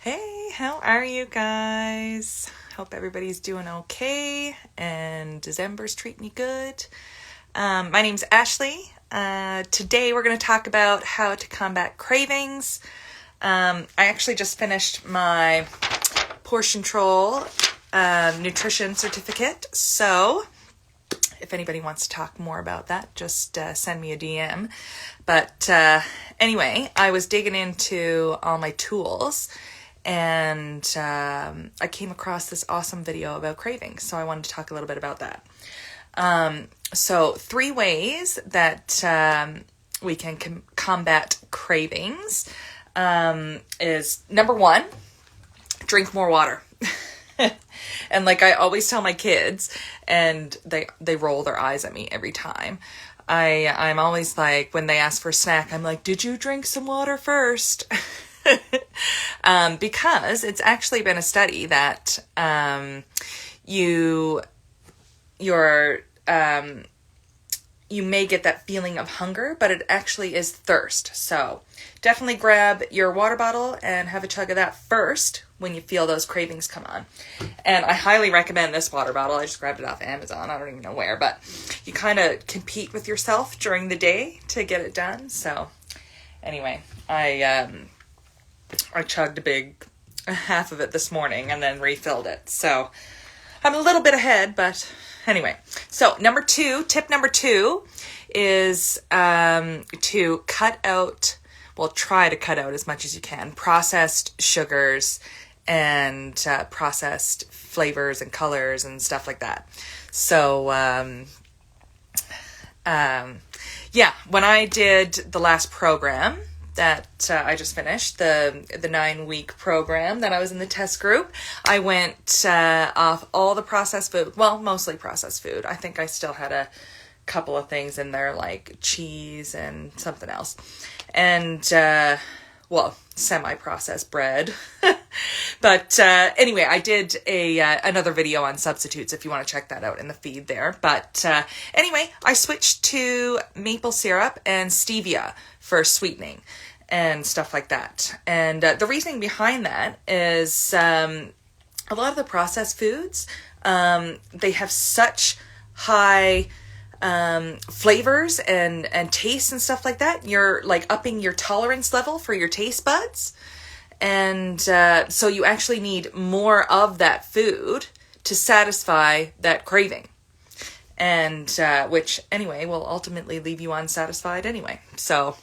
Hey, how are you guys? Hope everybody's doing okay and December's treating you good. My name's Ashley. Today we're going to talk about how to combat cravings. I actually just finished my portion control nutrition certificate, so if anybody wants to talk more about that, just send me a DM. But anyway, I was digging into all my tools, and I came across this awesome video about cravings, so I wanted to talk a little bit about that. So 3 ways that we can combat cravings is number 1, drink more water. And like I always tell my kids, and they roll their eyes at me every time. I'm always like, when they ask for a snack, I'm like, did you drink some water first? Because it's actually been a study that you may get that feeling of hunger, but it actually is thirst. So definitely grab your water bottle and have a chug of that first when you feel those cravings come on. And I highly recommend this water bottle. I just grabbed it off Amazon. I don't even know where, but you kind of compete with yourself during the day to get it done. So anyway, I chugged a big half of it this morning and then refilled it. So I'm a little bit ahead, but anyway. So tip number two is to cut out, try to cut out as much as you can, processed sugars and processed flavors and colors and stuff like that. So, when I did the last program that I just finished, the 9-week program that I was in the test group, I went off all the processed food, mostly processed food. I think I still had a couple of things in there like cheese and something else. And, semi-processed bread. But anyway, I did another video on substitutes if you want to check that out in the feed there. But anyway, I switched to maple syrup and stevia for sweetening and stuff like that. And the reasoning behind that is a lot of the processed foods, they have such high flavors and tastes and stuff like that. You're like upping your tolerance level for your taste buds. And so you actually need more of that food to satisfy that craving. And which anyway will ultimately leave you unsatisfied anyway. So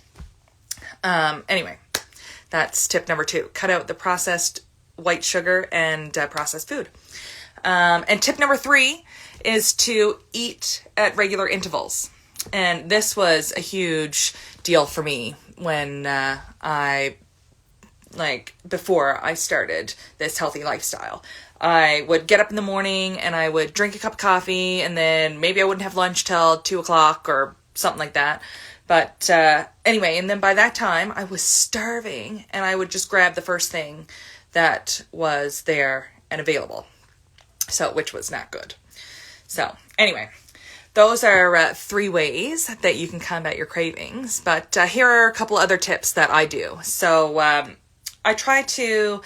anyway, that's tip number 2. Cut out the processed white sugar and processed food. And tip number 3 is to eat at regular intervals. And this was a huge deal for me when before I started this healthy lifestyle. I would get up in the morning and I would drink a cup of coffee, and then maybe I wouldn't have lunch till 2:00 or something like that. But anyway, and then by that time I was starving, and I would just grab the first thing that was there and available. So, which was not good. So anyway, those are 3 ways that you can combat your cravings. But here are a couple other tips that I do. So I try to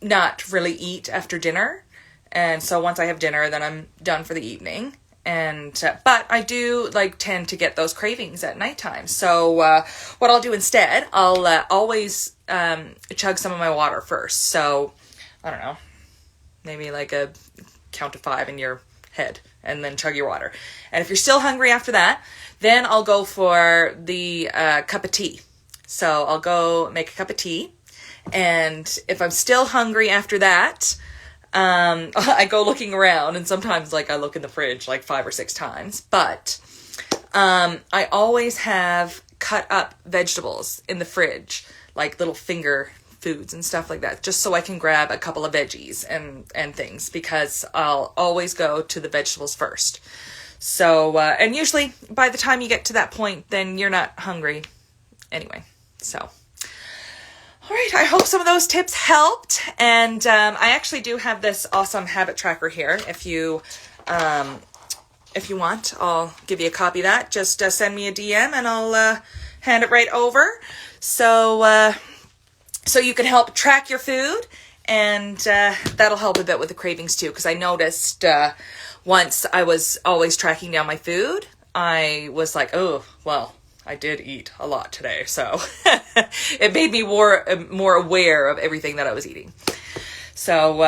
not really eat after dinner. And so once I have dinner, then I'm done for the evening. And but I do tend to get those cravings at nighttime. So what I'll do instead, I'll always chug some of my water first. So I don't know, maybe a count to 5 in your head, and then chug your water. And if you're still hungry after that, then I'll go for the cup of tea. So I'll go make a cup of tea, and if I'm still hungry after that, I go looking around, and sometimes I look in the fridge 5 or 6 times. But I always have cut up vegetables in the fridge, little finger foods and stuff like that, just so I can grab a couple of veggies and things, because I'll always go to the vegetables first. So, and usually by the time you get to that point, then you're not hungry anyway. So, all right, I hope some of those tips helped. And I actually do have this awesome habit tracker here. If you want, I'll give you a copy of that. Just send me a DM and I'll hand it right over. So, So you can help track your food, and that'll help a bit with the cravings too, because I noticed once I was always tracking down my food, I was like, oh, well, I did eat a lot today. So it made me more aware of everything that I was eating. So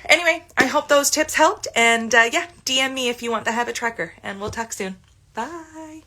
anyway, I hope those tips helped. And yeah, DM me if you want the habit tracker, and we'll talk soon. Bye.